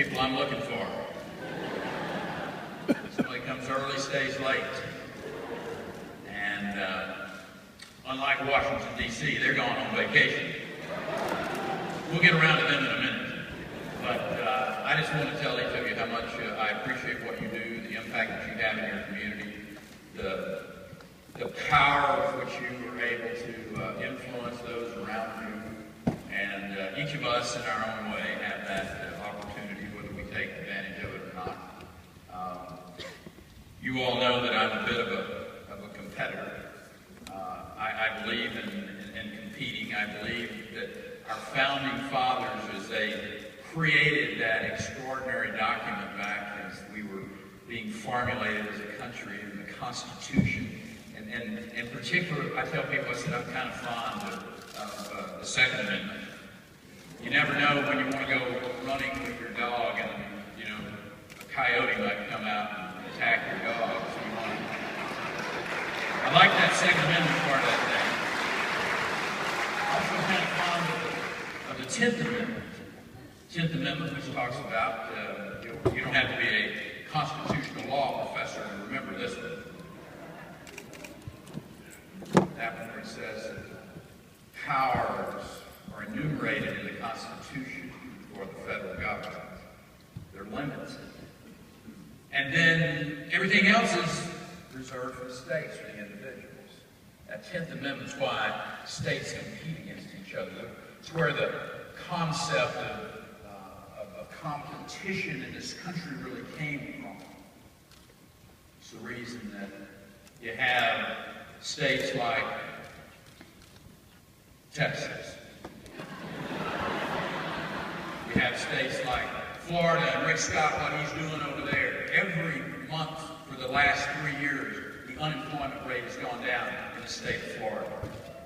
people I'm looking for. Somebody comes early, stays late. And unlike Washington, D.C., they're going on vacation. We'll get around to them in a minute. But I just want to tell each of you how much I appreciate what you do, the impact that you have in your community, the power with which you are able to influence those around you. And each of us in our own way have that opportunity, whether we take advantage of it or not. You all know that I'm a bit of a competitor. I believe in competing. I believe that our founding fathers, as they created that extraordinary document back as we were being formulated as a country in the Constitution, and in particular, I tell people, I said I'm kind of fond of the Second Amendment. You never know when you want to go running with your dog and, you know, a coyote might come out and attack your dog. So you want to... I like that Second Amendment part of that thing. Also kind of fond of the 10th Amendment. 10th Amendment, which talks about you don't have to be a constitutional law professor to remember this one. That one where it says that powers are enumerated in the Constitution for the federal government. They're limited. And then everything else is reserved for the states, for the individuals. That 10th Amendment is why states compete against each other. It's where the concept of competition in this country really came from. It's the reason that you have states like Texas. You have states like Florida and Rick Scott, what he's doing over there. Every month for the last 3 years, the unemployment rate has gone down in the state of Florida.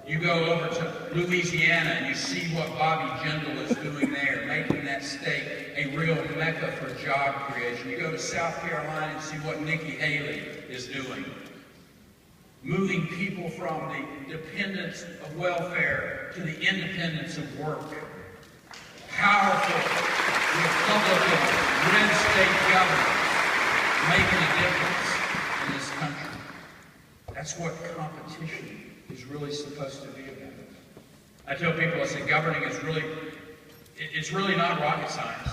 You go over to Louisiana and you see what Bobby Jindal is doing there, making that state a real mecca for job creation. You go to South Carolina and see what Nikki Haley is doing, moving people from the dependence of welfare to the independence of work. Powerful Republican red state government making a difference in this country. That's what competition is really supposed to be about. I tell people, I say governing is it's really not rocket science.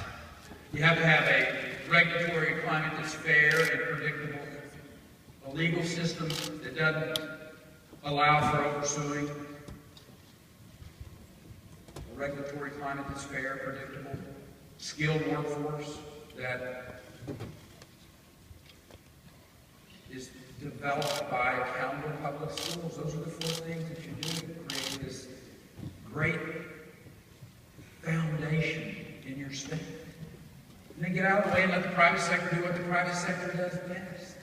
You have to have a regulatory climate that's fair and predictable, a legal system that doesn't allow for oversuing, a regulatory climate that's fair, predictable, skilled workforce that is developed by accountable public schools. Those are the 4 things that you do to create this great foundation in your state. And then get out of the way and let the private sector do what the private sector does best.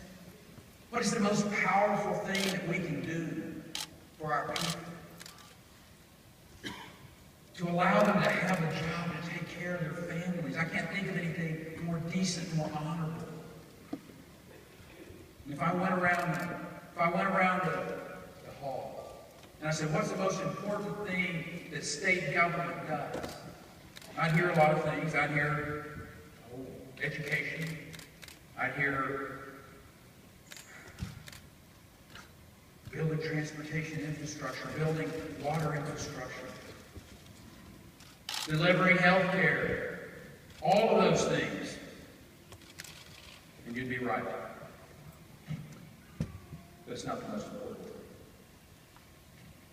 What is the most powerful thing that we can do for our people? To allow them to have a job to take care of their families. I can't think of anything more decent, more honorable. And if I went around the hall and I said, what's the most important thing that state government does? I'd hear a lot of things. I'd hear education. I'd hear building transportation infrastructure, building water infrastructure, delivering health care, all of those things. And you'd be right. But it's not the most important thing.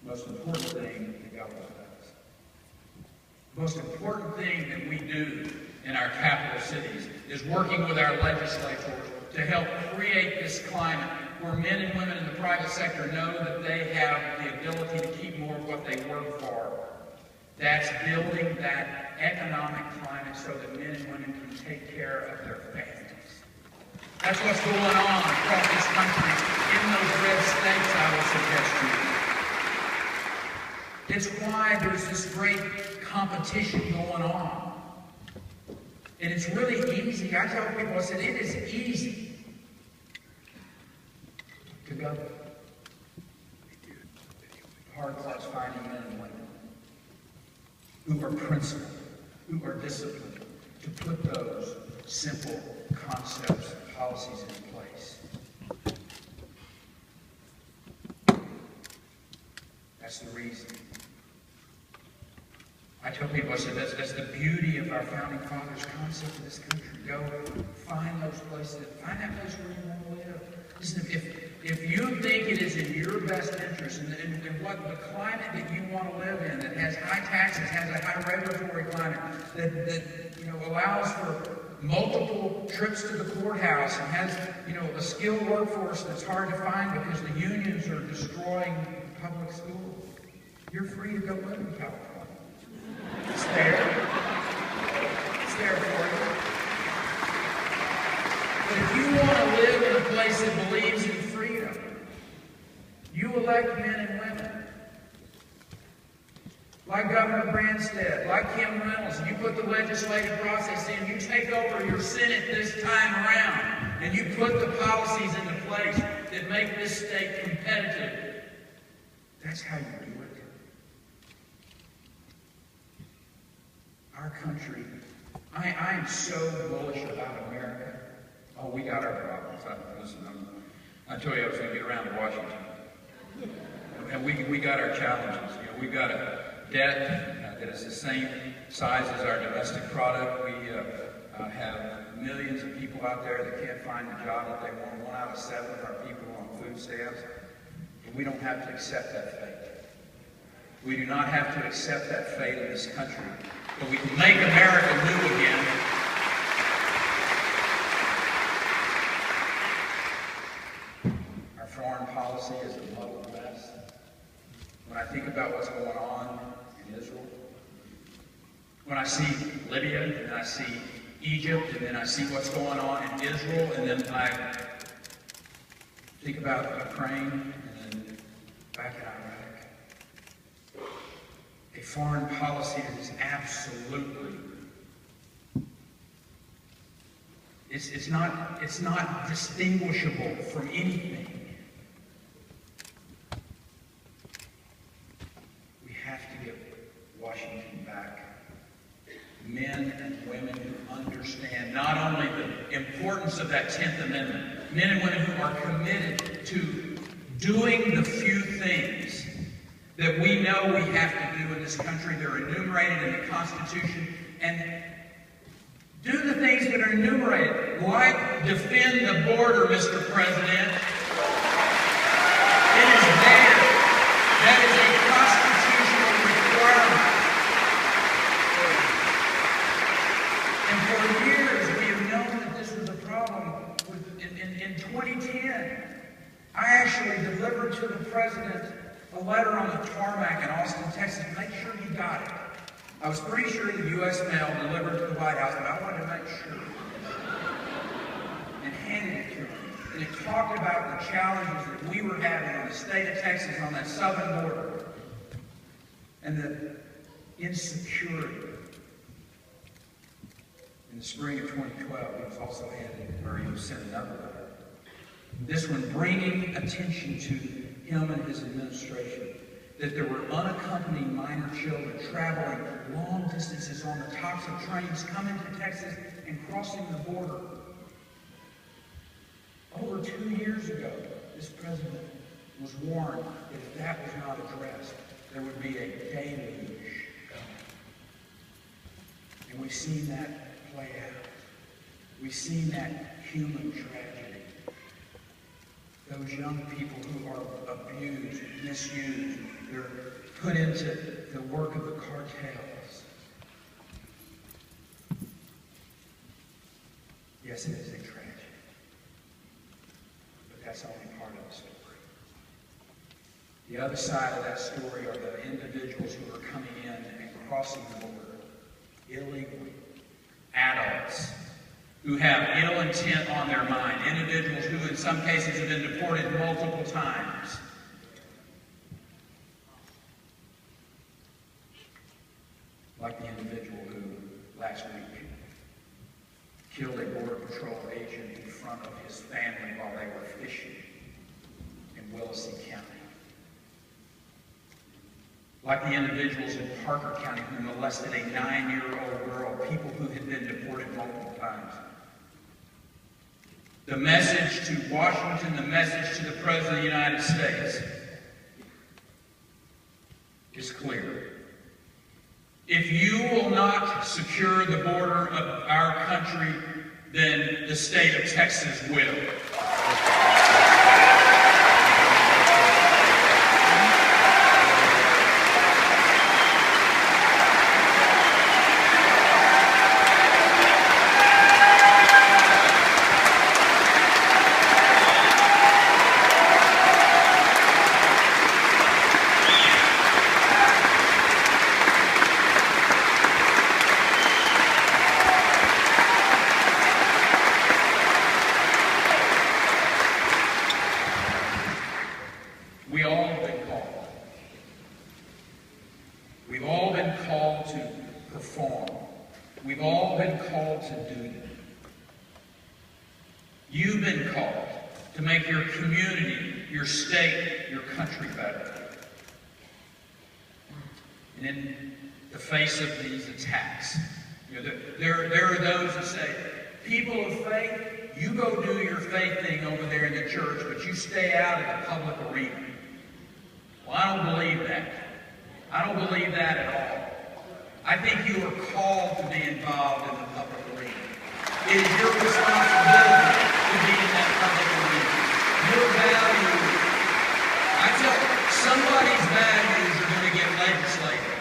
The most important thing the government does. The most important thing that we do in our capital cities is working with our legislators to help create this climate where men and women in the private sector know that they have the ability to keep more of what they work for. That's building that economic climate so that men and women can take care of their families. That's what's going on across this country in those red states, I would suggest to you. It's why there's this great competition going on. And it's really easy. I tell people, I said, it is easy to go. Hard part's finding men and women who are principled, who are disciplined, to put those simple concepts and policies in place. That's the reason. I tell people, I said, that's the beauty of our founding fathers' concept of this country. Go find those places, find that place where you want to live. Listen, if you think it is in your best interest, and what the climate that you want to live in, that has high taxes, has a high regulatory climate, that allows for multiple trips to the courthouse, and has a skilled workforce that's hard to find because the unions are destroying public schools, you're free to go live in California. It's there. It's there for you. But if you want to live in a place that believes in freedom, you elect men and women. Like Governor Branstad, like Kim Reynolds, and you put the legislative process in, you take over your Senate this time around, and you put the policies into place that make this state competitive. That's how you do it. Our country, I am so bullish about America. Oh, we got our problems. I told you I was going to get around to Washington. And we got our challenges. We've got a debt that is the same size as our domestic product. We have millions of people out there that can't find the job that they want. 1 out of 7 of our people are on food stamps. And we don't have to accept that fate. We do not have to accept that fate in this country. But we can make America new again. Our foreign policy is a muddled mess. When I think about what's going on in Israel, when I see Libya, and then I see Egypt, and then I see what's going on in Israel, and then I think about Ukraine, and then back in Iraq. A foreign policy that is absolutely, it's not distinguishable from anything. We have to get Washington back. Men and women who understand not only the importance of that 10th Amendment, men and women who are committed to doing the few things that we know we have to do in this country. They're enumerated in the Constitution. And do the things that are enumerated, like defend the border, Mr. President. It is there. That is a constitutional requirement. And for years, we have known that this was a problem. In 2010, I actually delivered to the President a letter on the tarmac in Austin, Texas. Make sure you got it. I was pretty sure the U.S. mail delivered to the White House, but I wanted to make sure. And handed it to him. And it talked about the challenges that we were having on the state of Texas on that southern border. And the insecurity. In the spring of 2012, he was also he was sent another letter. This one bringing attention to him and his administration, that there were unaccompanied minor children traveling long distances on the tops of trains coming to Texas and crossing the border. Over 2 years ago, this president was warned that if that was not addressed, there would be a deluge coming. And we've seen that play out. We've seen that human tragedy. Those young people who are abused, misused, they're put into the work of the cartels. Yes, it is a tragedy. But that's only part of the story. The other side of that story are the individuals who are coming in and crossing the border illegally. Adults who have ill intent on their mind. Individuals who in some cases have been deported multiple times. Like the individual who last week killed a Border Patrol agent in front of his family while they were fishing in Willacy County. Like the individuals in Parker County who molested a 9-year-old girl, people who had been deported multiple times. The message to Washington, the message to the President of the United States is clear. If you will not secure the border of our country, then the state of Texas will. We all have been called. We've all been called to perform. We've all been called to duty. You've been called to make your community, your state, your country better. And in the face of these attacks, there are those who say, people of faith, you go do your faith thing over there in the church, but you stay out of the public arena. Well, I don't believe that. I don't believe that at all. I think you are called to be involved in the public arena. It is your responsibility to be in that public arena. Your values. I tell you, somebody's values are going to get legislated.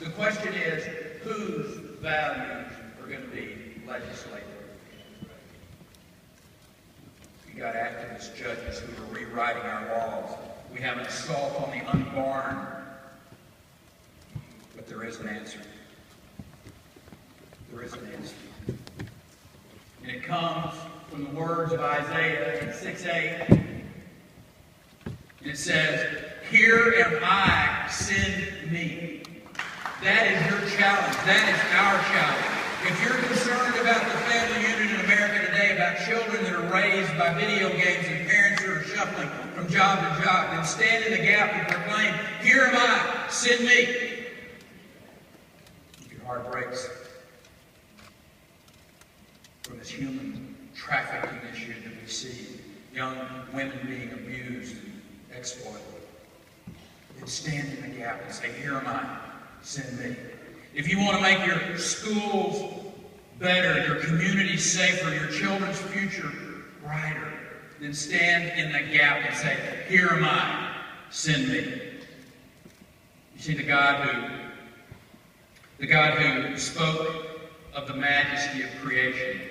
The question is, whose values are going to be legislated? We got activist judges who are rewriting our laws. We have an assault on the unborn. But there is an answer. There is an answer. And it comes from the words of Isaiah in 6:8. And it says, "Here am I, send me." That is your challenge. That is our challenge. If you're concerned about the family unit in America today, about children that are raised by video games and parents who are shuffling from job to job, then stand in the gap and proclaim, "Here am I, send me." Your heart breaks from this human trafficking issue that we see. Young women being abused and exploited. Then stand in the gap and say, "Here am I, send me." If you want to make your schools better, your community safer, your children's future brighter, then stand in the gap and say, "Here am I, send me." You see, the God who spoke of the majesty of creation,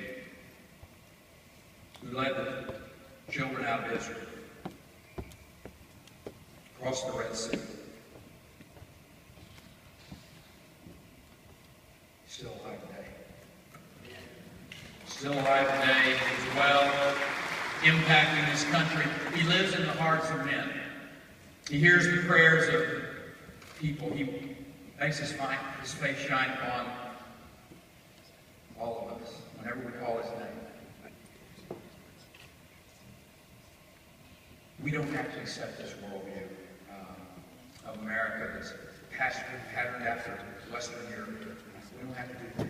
who led the children out of Israel, across the Red Sea, still alive today. Still alive today as well, impacting this country. He lives in the hearts of men. He hears the prayers of people. He makes his face shine upon all of us whenever we call his name. We don't have to accept this worldview of America that's patterned after Western Europe. We don't have to do that.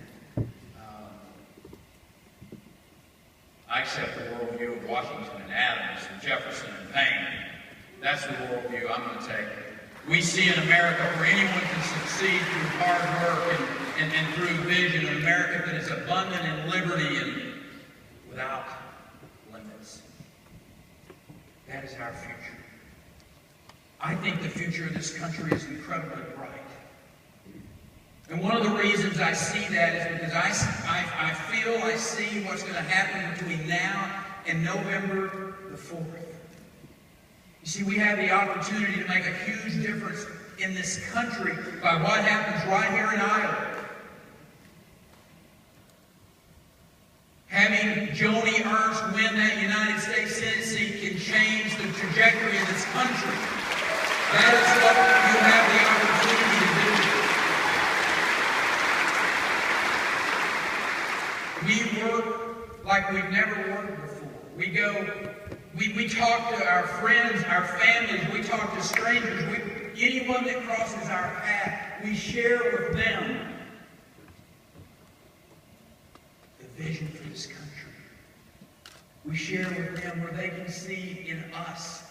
I accept the worldview of Washington and Adams and Jefferson and Payne. That's the worldview I'm going to take. We see in America where anyone can succeed through hard work and through vision, an America that is abundant in liberty and without limits. That is our future. I think the future of this country is incredibly bright. And one of the reasons I see that is because I feel I see what's going to happen between now and November the 4th. You see, we have the opportunity to make a huge difference in this country by what happens right here in Iowa. Having Joni Ernst win that United States Senate seat can change the trajectory of this country. That is what you have the opportunity to do. We work like we've never worked before. We talk to our friends, our families, we talk to strangers, anyone that crosses our path, we share with them the vision for this country. We share with them where they can see in us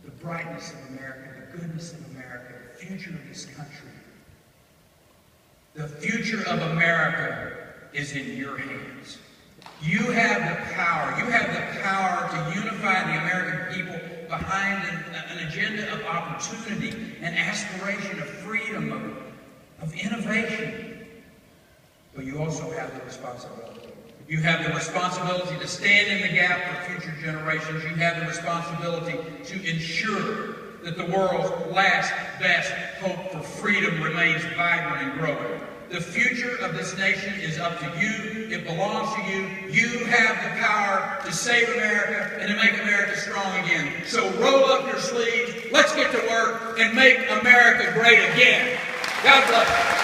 the brightness of America, the goodness of America, the future of this country. The future of America is in your hands. You have the power. You have the power to unify the American people behind an agenda of opportunity and aspiration, of freedom, of innovation. But you also have the responsibility. You have the responsibility to stand in the gap for future generations. You have the responsibility to ensure that the world's last best hope for freedom remains vibrant and growing. The future of this nation is up to you. It belongs to you. You have the power to save America and to make America strong again. So roll up your sleeves. Let's get to work and make America great again. God bless you.